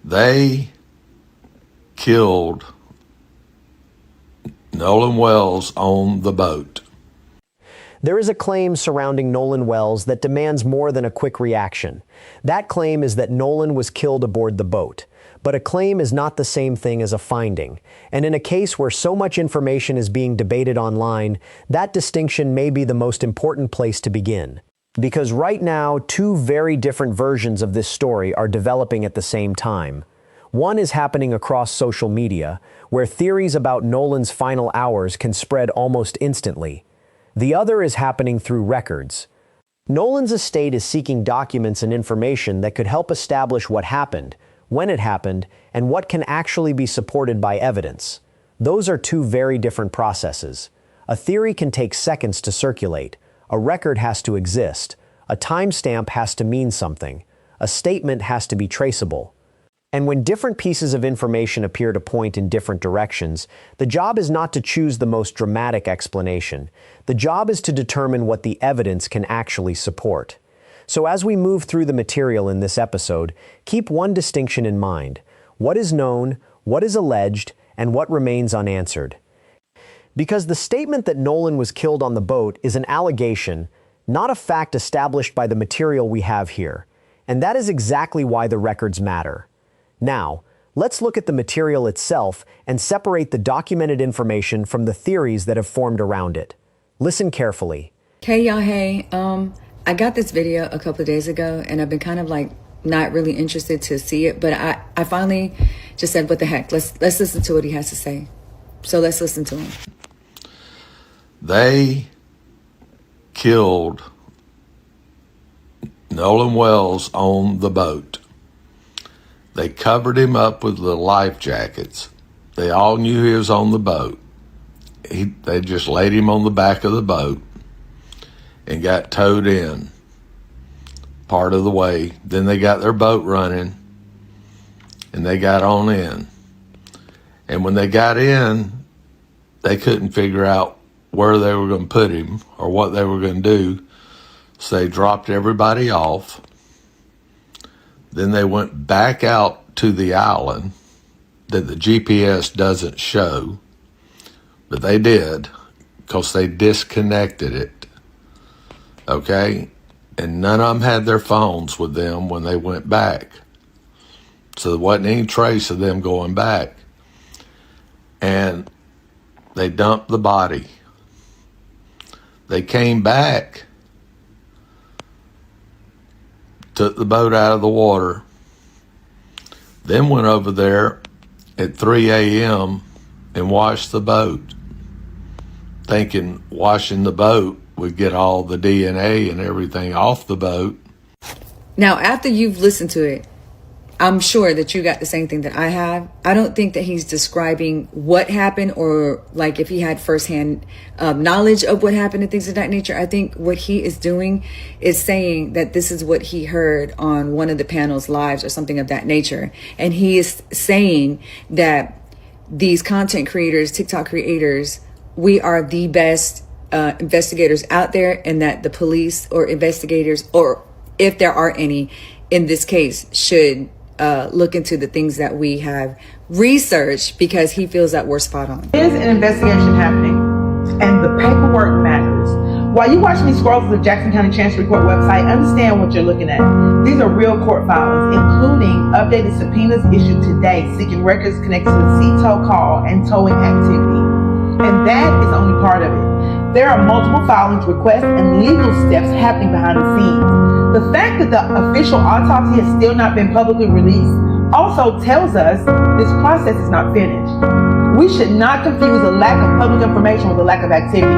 They killed Nolan Wells on the boat. There is a claim surrounding Nolan Wells that demands more than a quick reaction. That claim is that Nolan was killed aboard the boat. But a claim is not the same thing as a finding. And in a case where so much information is being debated online, that distinction may be the most important place to begin. Because right now, two very different versions of this story are developing at the same time. One is happening across social media, where theories about Nolan's final hours can spread almost instantly. The other is happening through records. Nolan's estate is seeking documents and information that could help establish what happened, when it happened, and what can actually be supported by evidence. Those are two very different processes. A theory can take seconds to circulate. A record has to exist. A timestamp has to mean something. A statement has to be traceable. And when different pieces of information appear to point in different directions, the job is not to choose the most dramatic explanation. The job is to determine what the evidence can actually support. So as we move through the material in this episode, keep one distinction in mind: what is known, what is alleged, and what remains unanswered. Because the statement that Nolan was killed on the boat is an allegation, not a fact established by the material we have here. And that is exactly why the records matter. Now, let's look at the material itself and separate the documented information from the theories that have formed around it. Listen carefully. Hey y'all, hey. I got this video a couple of days ago and I've been kind of like not really interested to see it, but I finally just said, what the heck, let's listen to what he has to say. So let's listen to him. They killed Nolan Wells on the boat. They covered him up with the life jackets. They all knew he was on the boat. They just laid him on the back of the boat and got towed in part of the way. Then they got their boat running and they got on in. And when they got in, they couldn't figure out where they were going to put him or what they were going to do. So they dropped everybody off. Then they went back out to the island that the GPS doesn't show, but they did because they disconnected it, okay? And none of them had their phones with them when they went back. So there wasn't any trace of them going back. And they dumped the body. They came back, took the boat out of the water, then went over there at 3 a.m. and washed the boat, thinking washing the boat would get all the DNA and everything off the boat. Now, after you've listened to it, I'm sure that you got the same thing that I have. I don't think that he's describing what happened or like if he had firsthand knowledge of what happened and things of that nature. I think what he is doing is saying that this is what he heard on one of the panel's lives or something of that nature. And he is saying that these content creators, TikTok creators, we are the best investigators out there, and that the police or investigators, or if there are any in this case, should look into the things that we have researched, because he feels that we're spot on. There is an investigation happening, and the paperwork matters. While you watch me scroll through the Jackson County Chancery Court website, understand what you're looking at. These are real court filings, including updated subpoenas issued today seeking records connected to the sea tow call and towing activity. And that is only part of it. There are multiple filings, requests, and legal steps happening behind the scenes. The fact that the official autopsy has still not been publicly released also tells us this process is not finished. We should not confuse a lack of public information with a lack of activity.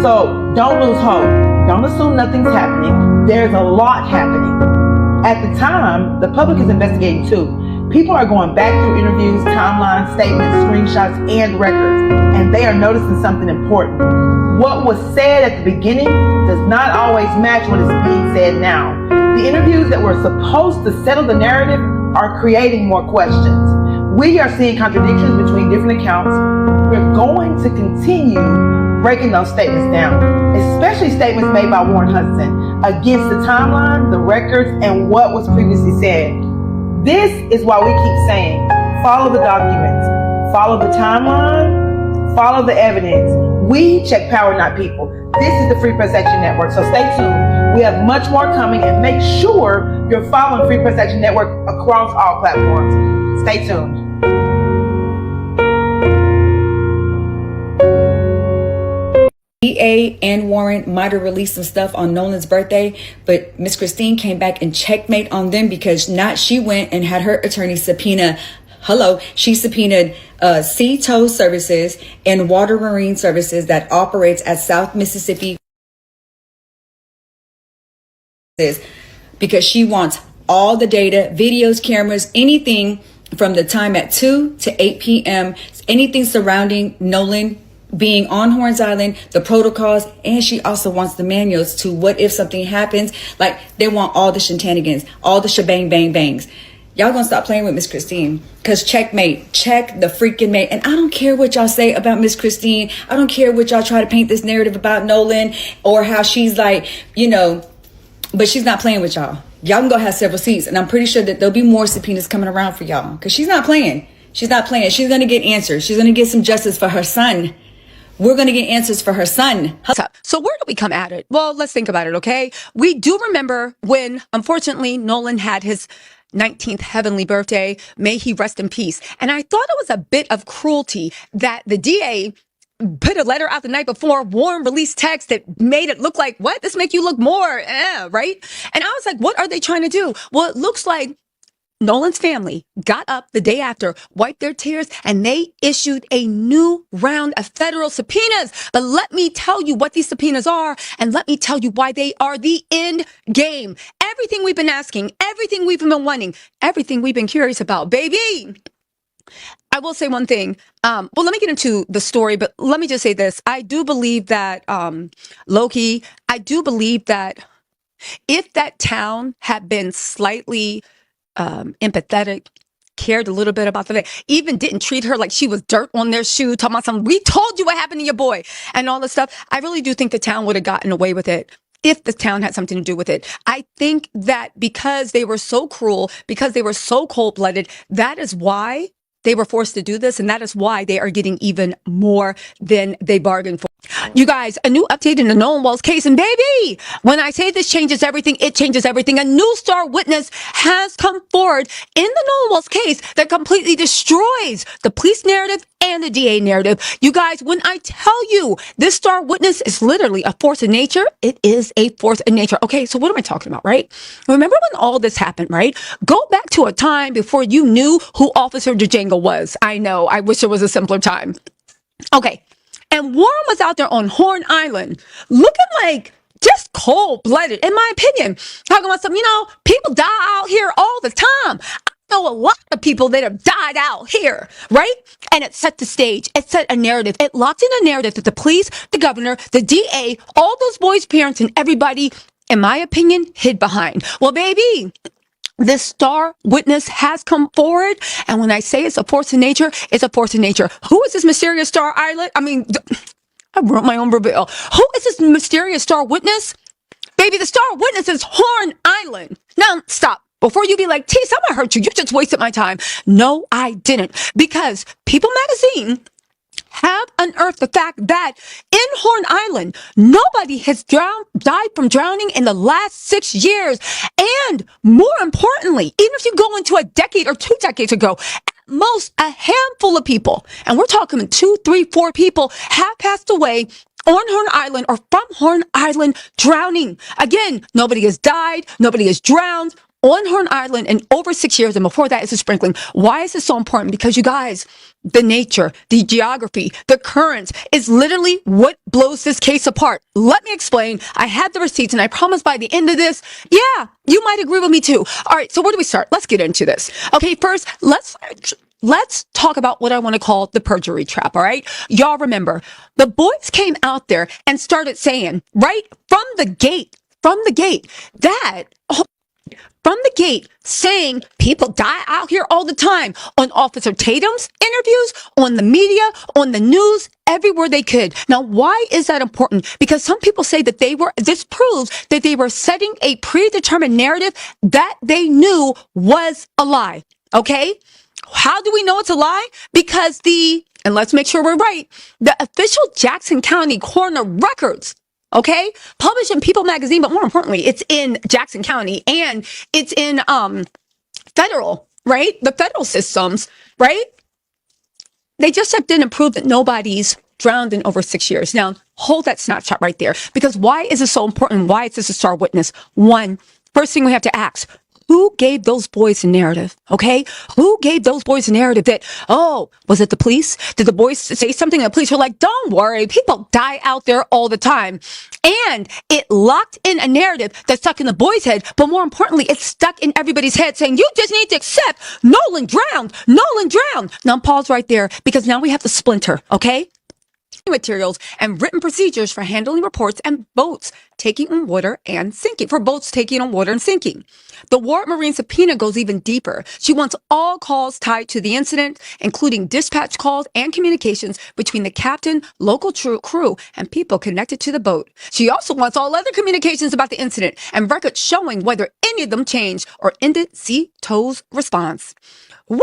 So don't lose hope. Don't assume nothing's happening. There's a lot happening. At the time, the public is investigating too. People are going back through interviews, timelines, statements, screenshots, and records, and they are noticing something important. What was said at the beginning does not always match what is being said now. The interviews that were supposed to settle the narrative are creating more questions. We are seeing contradictions between different accounts. We're going to continue breaking those statements down, especially statements made by Warren Hudson against the timeline, the records, and what was previously said. This is why we keep saying, follow the documents, follow the timeline, follow the evidence. We check power, not people. This is the Free Press Action Network, so stay tuned. We have much more coming, and make sure you're following Free Press Action Network across all platforms. Stay tuned. DA and Warren might have released some stuff on Nolan's birthday, but Miss Christine came back and checkmate on them because she went and had her attorney subpoena. She subpoenaed Sea Tow Services and Water Marine Services that operates at South Mississippi because she wants all the data, videos, cameras, anything from the time at 2 to 8 p.m., anything surrounding Nolan being on Horns Island, the protocols, and she also wants the manuals to what if something happens. Like, they want all the shenanigans, all the shebang bang bangs. Y'all gonna stop playing with Miss Christine, because checkmate, check the freaking mate. And I don't care what y'all say about Miss Christine. I don't care what y'all try to paint this narrative about Nolan or how she's like, but she's not playing with y'all. Y'all can go have several seats, and I'm pretty sure that there'll be more subpoenas coming around for y'all, because she's not playing. She's not playing. She's gonna get answers. She's gonna get some justice for her son. We're going to get answers for her son. So where do we come at it? Well, let's think about it, okay? We do remember when, unfortunately, Nolan had his 19th heavenly birthday. May he rest in peace. And I thought it was a bit of cruelty that the DA put a letter out the night before, Warren released text that made it look like, what? This make you look more, right? And I was like, what are they trying to do? Well, it looks like Nolan's family got up the day after, wiped their tears, and they issued a new round of federal subpoenas. But let me tell you what these subpoenas are, and let me tell you why they are the end game. Everything we've been asking, everything we've been wanting, everything we've been curious about, baby. I will say one thing. Well, let me get into the story, but let me just say this. I do believe that, Loki, I do believe that if that town had been slightly empathetic, cared a little bit about the even didn't treat her like she was dirt on their shoe, talking about something, we told you what happened to your boy and all this stuff. I really do think the town would have gotten away with it if the town had something to do with it. I think that because they were so cruel, because they were so cold-blooded, that is why they were forced to do this, and that is why they are getting even more than they bargained for. You guys, a new update in the Nolan Wells case, and baby, when I say this changes everything, it changes everything. A new star witness has come forward in the Nolan Wells case that completely destroys the police narrative and the DA narrative. You guys, when I tell you this star witness is literally a force of nature, it is a force of nature. Okay, so what am I talking about, right? Remember when all this happened, right? Go back to a time before you knew who Officer Django was. I know, I wish there was a simpler time. Okay. And Warren was out there on Horn Island looking like just cold-blooded, in my opinion. Talking about some, people die out here all the time. I know a lot of people that have died out here, right? And it set the stage. It set a narrative. It locked in a narrative that the police, the governor, the DA, all those boys' parents, and everybody, in my opinion, hid behind. Well, baby, this star witness has come forward, and when I say it's a force of nature, it's a force of nature. Who is this mysterious star island? I wrote my own bill. Who is this mysterious star witness? Baby, the star witness is Horn Island. Now, stop. Before you be like, T, someone hurt you. You just wasted my time. No, I didn't. Because People Magazine have unearthed the fact that in Horn Island, nobody has died from drowning in the last 6 years. And more importantly, even if you go into a decade or 2 decades ago, at most a handful of people, and we're talking 2, 3, 4 people, have passed away on Horn Island or from Horn Island drowning. Again, nobody has died, nobody has drowned on Horn Island in over 6 years, and before that is a sprinkling. Why is this so important? Because you guys, the nature, the geography, the currents is literally what blows this case apart. Let me explain. I have the receipts, and I promise by the end of this, yeah, you might agree with me too. All right, so where do we start? Let's get into this. Okay, first, let's talk about what I want to call the perjury trap, all right? Y'all remember, the boys came out there and started saying, right from the gate, that from the gate saying people die out here all the time on Officer Tatum's interviews, on the media, on the news, everywhere they could. Now, why is that important? Because some people say that this proves that they were setting a predetermined narrative that they knew was a lie. Okay? How do we know it's a lie? Because and let's make sure we're right, the official Jackson County coroner records, okay, published in People magazine, but more importantly, it's in Jackson County and it's in federal, right? The federal systems, right? They just stepped in and proved that nobody's drowned in over 6 years. Now, hold that snapshot right there, because why is this so important? Why is this a star witness? One, first thing we have to ask, who gave those boys a narrative? Okay? Who gave those boys a narrative that, oh, was it the police? Did the boys say something? The police were like, don't worry, people die out there all the time. And it locked in a narrative that stuck in the boys' head, but more importantly, it stuck in everybody's head saying, you just need to accept Nolan drowned. Nolan drowned. Now pause right there, because now we have the splinter, okay? Materials and written procedures for handling reports and boats taking on water and sinking. The War Marine subpoena goes even deeper. She wants all calls tied to the incident, including dispatch calls and communications between the captain, local crew, and people connected to the boat. She also wants all other communications about the incident and records showing whether any of them changed or ended CTO's response. Woo!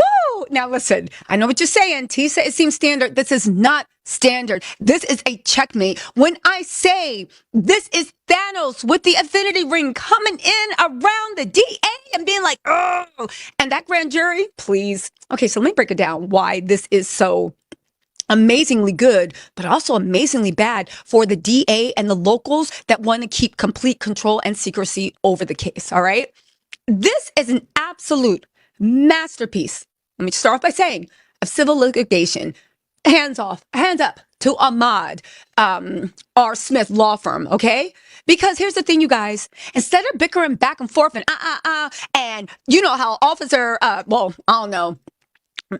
Now listen, I know what you're saying. T said it seems standard. This is not standard. This is a checkmate. When I say this is Thanos with the affinity ring coming in around the DA and being like, oh, and that grand jury, please. Okay, so let me break it down why this is so amazingly good, but also amazingly bad for the DA and the locals that want to keep complete control and secrecy over the case. All right. This is an absolute masterpiece. Let me start off by saying of civil litigation. Hands up to Ahmad R. Smith law firm, okay? Because here's the thing, you guys. Instead of bickering back and forth and you know how Officer, I don't know,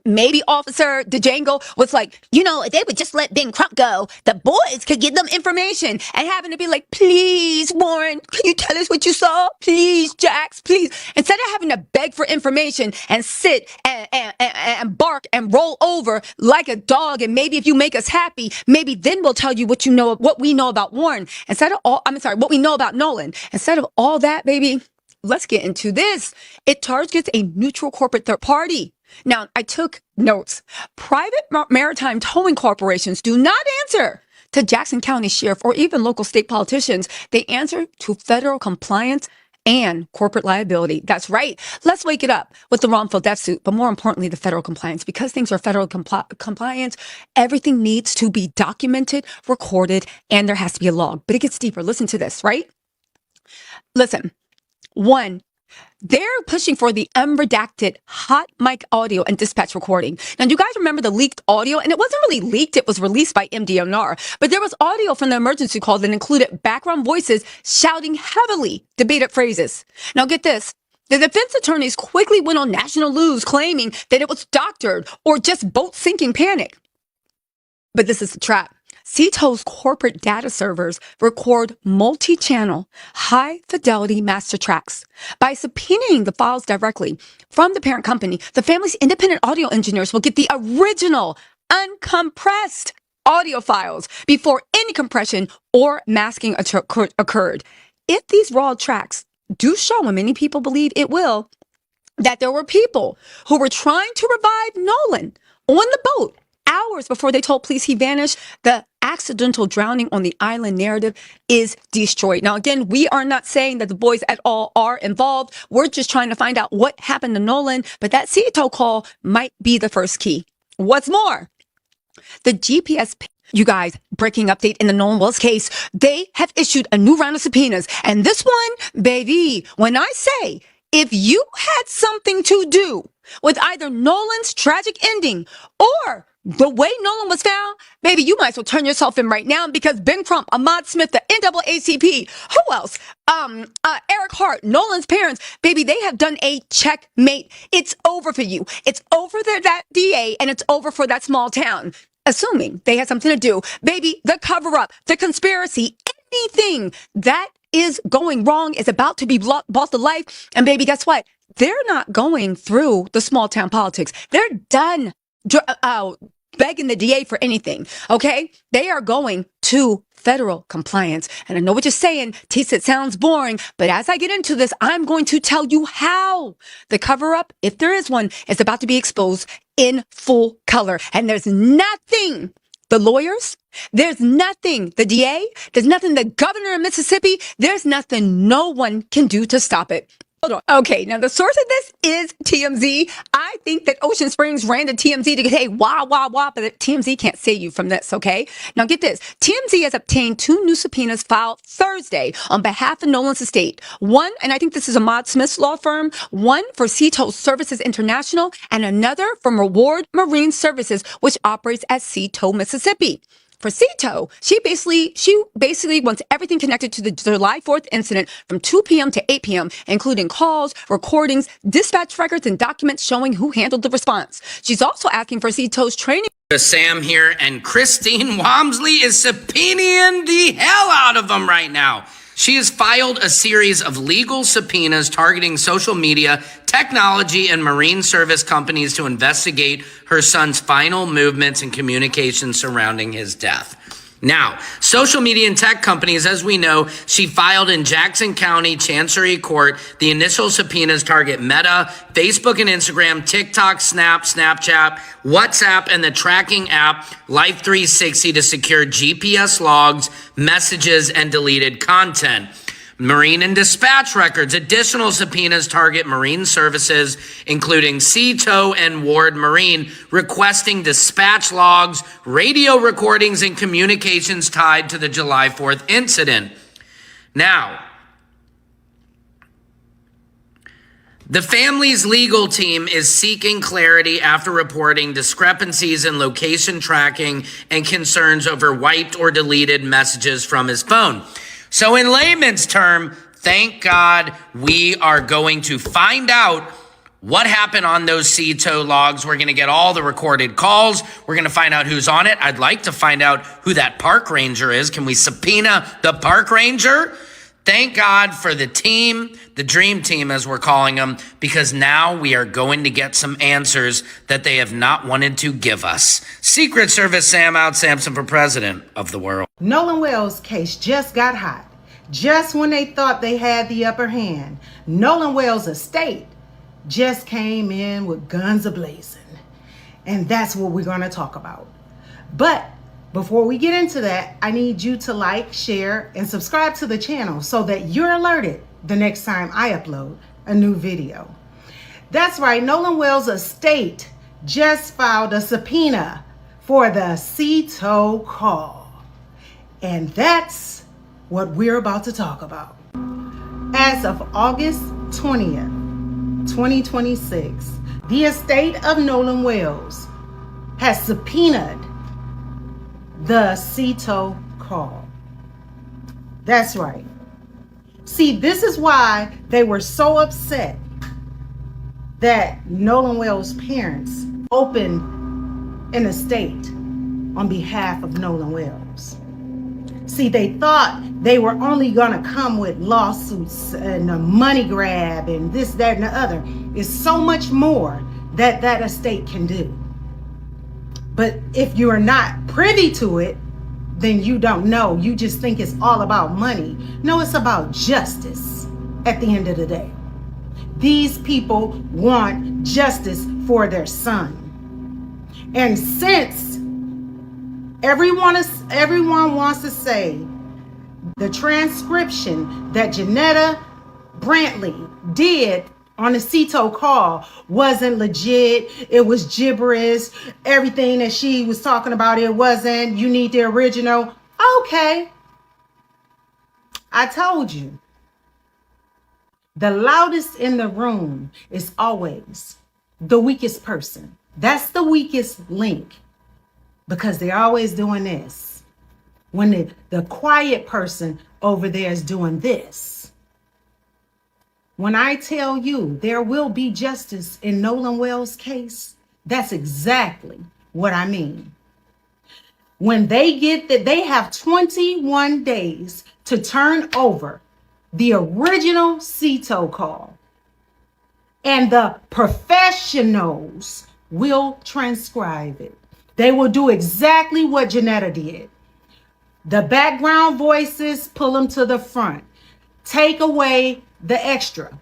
maybe Officer DeJango was like, you know, if they would just let Ben Crump go, the boys could give them information, and having to be like, please, Warren, can you tell us what you saw? Please, Jax, please. Instead of having to beg for information and sit and bark and roll over like a dog, and maybe if you make us happy, maybe then we'll tell you what we know about Warren. What we know about Nolan. Instead of all that, baby, let's get into this. It targets a neutral corporate third party. Now, I took notes. Private maritime towing corporations do not answer to Jackson County Sheriff or even local state politicians. They answer to federal compliance and corporate liability. That's right. Let's wake it up with the wrongful death suit, but more importantly, the federal compliance. Because things are federal compliance, everything needs to be documented, recorded, and there has to be a log. But it gets deeper. Listen to this, right? Listen. One, they're pushing for the unredacted hot mic audio and dispatch recording. Now, do you guys remember the leaked audio? And it wasn't really leaked. It was released by MDNR. But there was audio from the emergency call that included background voices shouting heavily debated phrases. Now, get this. The defense attorneys quickly went on national news claiming that it was doctored or just boat sinking panic. But this is the trap. CTO's corporate data servers record multi-channel, high-fidelity master tracks. By subpoenaing the files directly from the parent company, the family's independent audio engineers will get the original, uncompressed audio files before any compression or masking occurred. If these raw tracks do show, and many people believe it will, that there were people who were trying to revive Nolan on the boat hours before they told police he vanished, the accidental drowning on the island narrative is destroyed. Now, again, we are not saying that the boys at all are involved. We're just trying to find out what happened to Nolan, but that CTO call might be the first key. What's more, the GPS, you guys, breaking update in the Nolan Wells case, they have issued a new round of subpoenas. And this one, baby, when I say, if you had something to do with either Nolan's tragic ending or the way Nolan was found, baby, you might as well turn yourself in right now, because Ben Crump, Ahmad Smith, the NAACP, who else? Eric Hart, Nolan's parents, baby, they have done a checkmate. It's over for you. It's over for that DA, and it's over for that small town. Assuming they had something to do. Baby, the cover-up, the conspiracy, anything that is going wrong, is about to be brought to life. And baby, guess what? They're not going through the small town politics. They're done begging the DA for anything. Okay. They are going to federal compliance. And I know what you're saying, Tisa, it sounds boring, but as I get into this, I'm going to tell you how the cover up, if there is one, is about to be exposed in full color. And there's nothing the lawyers, there's nothing the DA, there's nothing the governor of Mississippi, there's nothing no one can do to stop it. Hold on. Okay, now the source of this is TMZ. I think that Ocean Springs ran to TMZ to get, hey, wah, but TMZ can't save you from this, okay? Now get this. TMZ has obtained 2 new subpoenas filed Thursday on behalf of Nolan's estate. One, and I think this is Ahmad Smith's law firm, one for Seatow Services International, and another from Reward Marine Services, which operates at Seatow, Mississippi. For Seatow, she basically wants everything connected to the July 4th incident from 2 p.m. to 8 p.m., including calls, recordings, dispatch records, and documents showing who handled the response. She's also asking for Seatow's training. Sam here, and Christine Walmsley is subpoenaing the hell out of them right now. She has filed a series of legal subpoenas targeting social media, technology, and marine service companies to investigate her son's final movements and communications surrounding his death. Now, social media and tech companies, as we know, she filed in Jackson County Chancery Court. The initial subpoenas target Meta, Facebook and Instagram, TikTok, Snap, Snapchat, WhatsApp, and the tracking app Life360 to secure GPS logs, messages, and deleted content. Marine and dispatch records. Additional subpoenas target marine services, including Seatow and Ward Marine, requesting dispatch logs, radio recordings, and communications tied to the July 4th incident. Now, the family's legal team is seeking clarity after reporting discrepancies in location tracking and concerns over wiped or deleted messages from his phone. So in layman's term, thank God we are going to find out what happened on those Seatow logs. We're going to get all the recorded calls. We're going to find out who's on it. I'd like to find out who that park ranger is. Can we subpoena the park ranger? Thank God for the team, the dream team as we're calling them, because now we are going to get some answers that they have not wanted to give us. Secret Service Sam out, Samson for president of the world. Nolan Wells' case just got hot. Just when they thought they had the upper hand, Nolan Wells' estate just came in with guns a-blazing. And that's what we're going to talk about. But before we get into that, I need you to like, share, and subscribe to the channel so that you're alerted the next time I upload a new video. That's right, Nolan Wells' estate just filed a subpoena for the Seatow call. And that's what we're about to talk about. As of August 20th, 2026, the estate of Nolan Wells has subpoenaed the Seatow call. That's right. See, this is why they were so upset that Nolan Wells' parents opened an estate on behalf of Nolan Wells. See, they thought they were only gonna come with lawsuits and a money grab and this, that, and the other. It's so much more that that estate can do. But if you are not privy to it, then you don't know. You just think it's all about money. No, it's about justice at the end of the day. These people want justice for their son. And since everyone wants to say the transcription that Janetta Brantley did on the Seatow call wasn't legit, it was gibberish, everything that she was talking about, it wasn't, you need the original. Okay, I told you. The loudest in the room is always the weakest person. That's the weakest link, because they're always doing this when the quiet person over there is doing this. When I tell you there will be justice in Nolan Wells' case, that's exactly what I mean. When they get that, they have 21 days to turn over the original CETO call, and the professionals will transcribe it. They will do exactly what Janetta did. The background voices, pull them to the front. Take away the extra,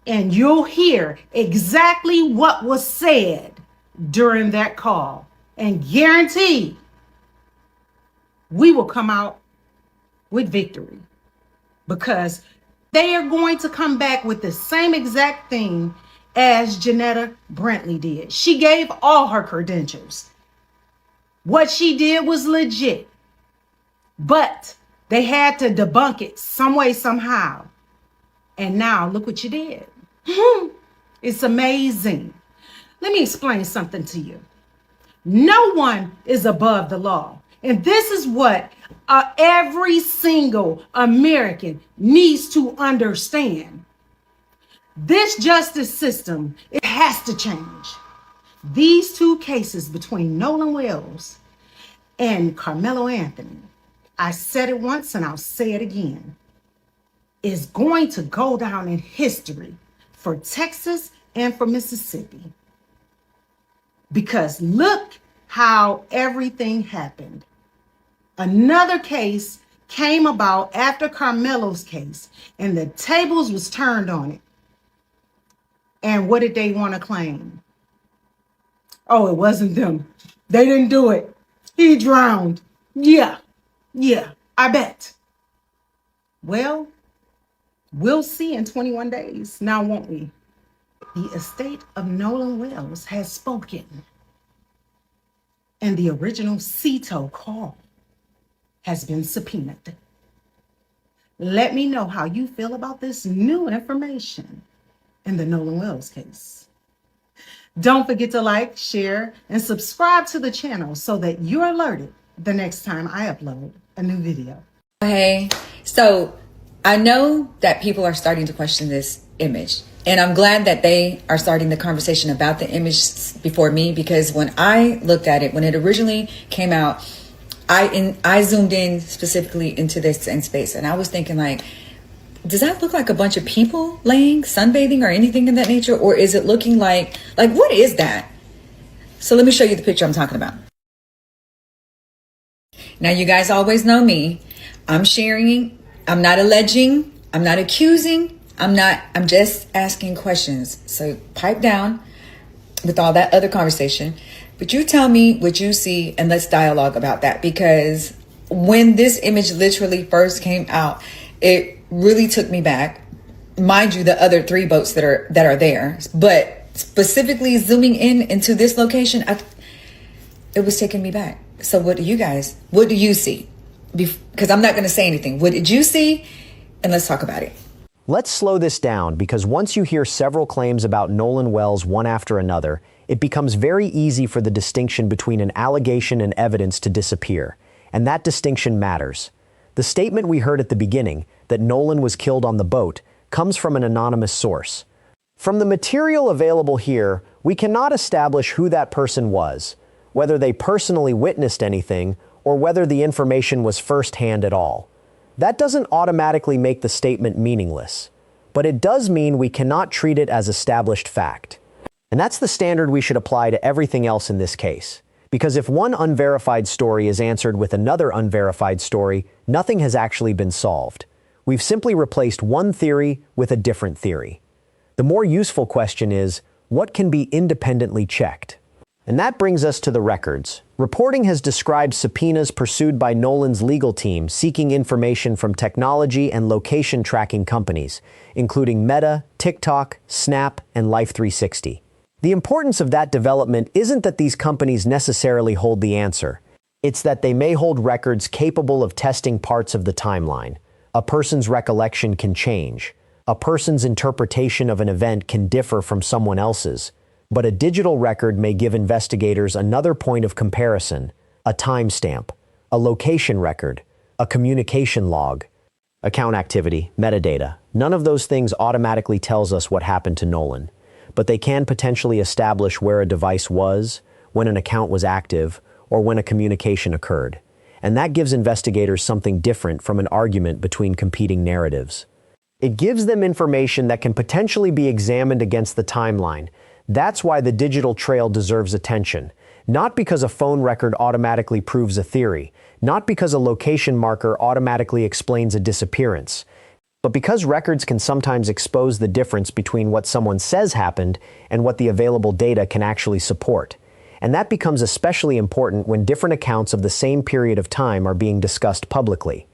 and you'll hear exactly what was said during that call. And guarantee we will come out with victory, because they are going to come back with the same exact thing as Janetta Brantley did. She gave all her credentials. What she did was legit, but they had to debunk it some way, somehow. And now look what you did. It's amazing. Let me explain something to you. No one is above the law. And this is what every single American needs to understand. This justice system, it has to change. These two cases between Nolan Wells and Carmelo Anthony, I said it once and I'll say it again, is going to go down in history for Texas and for Mississippi. Because look how everything happened. Another case came about after Carmelo's case, and the tables was turned on it. And what did they want to claim? Oh, it wasn't them. They didn't do it. He drowned. Yeah, I bet. Well, we'll see in 21 days. Now, won't we? The estate of Nolan Wells has spoken. And the original CETO call has been subpoenaed. Let me know how you feel about this new information in the Nolan Wells case. Don't forget to like, share, and subscribe to the channel so that you're alerted the next time I upload a new video. Hey, so I know that people are starting to question this image, and I'm glad that they are starting the conversation about the image before me, because when I looked at it, when it originally came out, I zoomed in specifically into this in space, and I was thinking, like, does that look like a bunch of people laying, sunbathing, or anything in that nature? Or is it looking like what is that? So let me show you the picture I'm talking about. Now, you guys always know me. I'm sharing. I'm not alleging. I'm not accusing. I'm just asking questions. So pipe down with all that other conversation. But you tell me what you see and let's dialogue about that. Because when this image literally first came out, it really took me back. Mind you, the other three boats that are there, but specifically zooming in into this location, it was taking me back. So what do you see? Because I'm not going to say anything. What did you see? And let's talk about it. Let's slow this down, because once you hear several claims about Nolan Wells one after another, it becomes very easy for the distinction between an allegation and evidence to disappear. And that distinction matters. The statement we heard at the beginning, that Nolan was killed on the boat, comes from an anonymous source. From the material available here, we cannot establish who that person was, whether they personally witnessed anything, or whether the information was firsthand at all. That doesn't automatically make the statement meaningless, but it does mean we cannot treat it as established fact. And that's the standard we should apply to everything else in this case. Because if one unverified story is answered with another unverified story, nothing has actually been solved. We've simply replaced one theory with a different theory. The more useful question is, what can be independently checked? And that brings us to the records. Reporting has described subpoenas pursued by Nolan's legal team seeking information from technology and location tracking companies, including Meta, TikTok, Snap, and Life360. The importance of that development isn't that these companies necessarily hold the answer. It's that they may hold records capable of testing parts of the timeline. A person's recollection can change. A person's interpretation of an event can differ from someone else's. But a digital record may give investigators another point of comparison, a timestamp, a location record, a communication log, account activity, metadata. None of those things automatically tells us what happened to Nolan, but they can potentially establish where a device was, when an account was active, or when a communication occurred. And that gives investigators something different from an argument between competing narratives. It gives them information that can potentially be examined against the timeline. That's why the digital trail deserves attention. Not because a phone record automatically proves a theory, not because a location marker automatically explains a disappearance, but because records can sometimes expose the difference between what someone says happened and what the available data can actually support. And that becomes especially important when different accounts of the same period of time are being discussed publicly.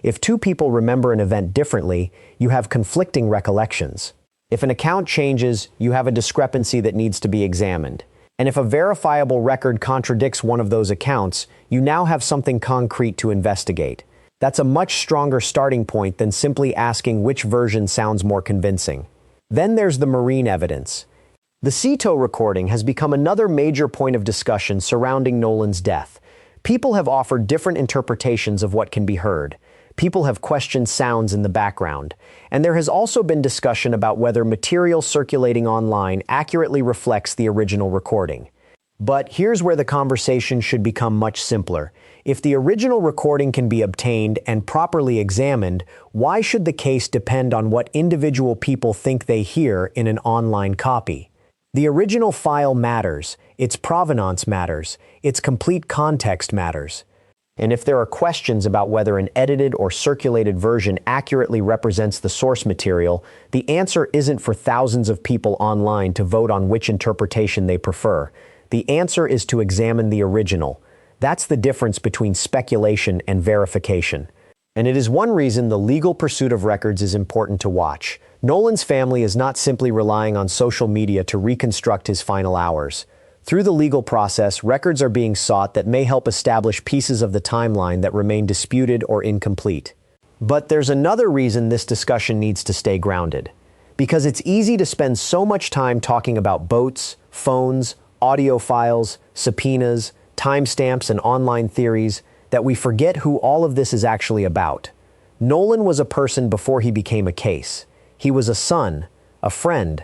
If two people remember an event differently, you have conflicting recollections. If an account changes, you have a discrepancy that needs to be examined. And if a verifiable record contradicts one of those accounts, you now have something concrete to investigate. That's a much stronger starting point than simply asking which version sounds more convincing. Then there's the marine evidence. The Ceto recording has become another major point of discussion surrounding Nolan's death. People have offered different interpretations of what can be heard. People have questioned sounds in the background. And there has also been discussion about whether material circulating online accurately reflects the original recording. But here's where the conversation should become much simpler. If the original recording can be obtained and properly examined, why should the case depend on what individual people think they hear in an online copy? The original file matters, its provenance matters, its complete context matters. And if there are questions about whether an edited or circulated version accurately represents the source material, the answer isn't for thousands of people online to vote on which interpretation they prefer. The answer is to examine the original. That's the difference between speculation and verification. And it is one reason the legal pursuit of records is important to watch. Nolan's family is not simply relying on social media to reconstruct his final hours. Through the legal process, records are being sought that may help establish pieces of the timeline that remain disputed or incomplete. But there's another reason this discussion needs to stay grounded. Because it's easy to spend so much time talking about boats, phones, audio files, subpoenas, timestamps, and online theories that we forget who all of this is actually about. Nolan was a person before he became a case. He was a son, a friend,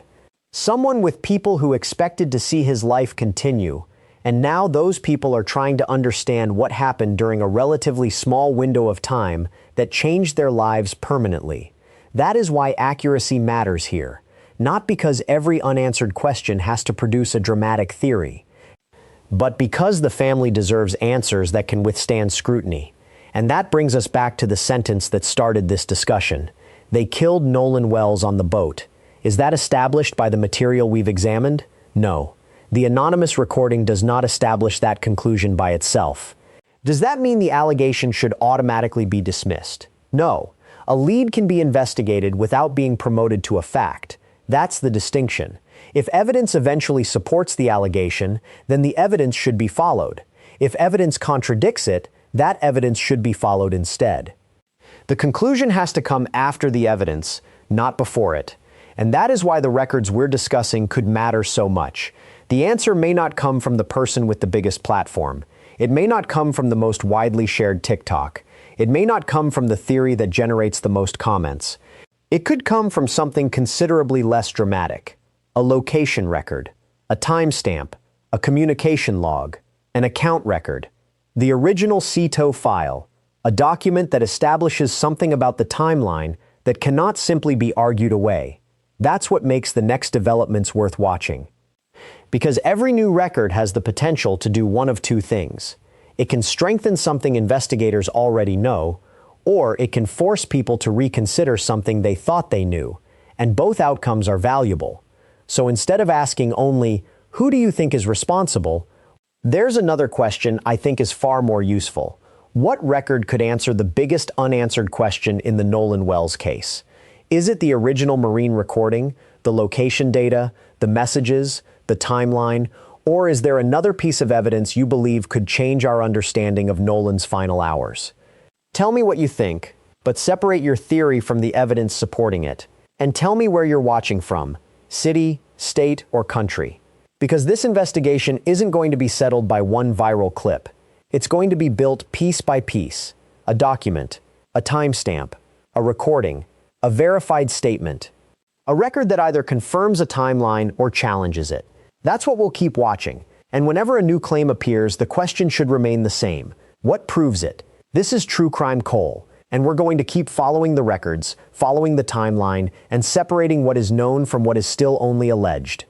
someone with people who expected to see his life continue, and now those people are trying to understand what happened during a relatively small window of time that changed their lives permanently. That is why accuracy matters here, not because every unanswered question has to produce a dramatic theory, but because the family deserves answers that can withstand scrutiny. And that brings us back to the sentence that started this discussion. They killed Nolan Wells on the boat. Is that established by the material we've examined? No. The anonymous recording does not establish that conclusion by itself. Does that mean the allegation should automatically be dismissed? No. A lead can be investigated without being promoted to a fact. That's the distinction. If evidence eventually supports the allegation, then the evidence should be followed. If evidence contradicts it, that evidence should be followed instead. The conclusion has to come after the evidence, not before it. And that is why the records we're discussing could matter so much. The answer may not come from the person with the biggest platform. It may not come from the most widely shared TikTok. It may not come from the theory that generates the most comments. It could come from something considerably less dramatic. A location record, a timestamp, a communication log, an account record, the original Ceto file, a document that establishes something about the timeline that cannot simply be argued away. That's what makes the next developments worth watching. Because every new record has the potential to do one of two things. It can strengthen something investigators already know, or it can force people to reconsider something they thought they knew, and both outcomes are valuable. So instead of asking only, who do you think is responsible, there's another question I think is far more useful. What record could answer the biggest unanswered question in the Nolan Wells case? Is it the original marine recording, the location data, the messages, the timeline, or is there another piece of evidence you believe could change our understanding of Nolan's final hours? Tell me what you think, but separate your theory from the evidence supporting it. And tell me where you're watching from, city, state, or country. Because this investigation isn't going to be settled by one viral clip. It's going to be built piece by piece. A document, a timestamp, a recording, a verified statement. A record that either confirms a timeline or challenges it. That's what we'll keep watching. And whenever a new claim appears, the question should remain the same. What proves it? This is True Crime Cole, And we're going to keep following the records, following the timeline, and separating what is known from what is still only alleged.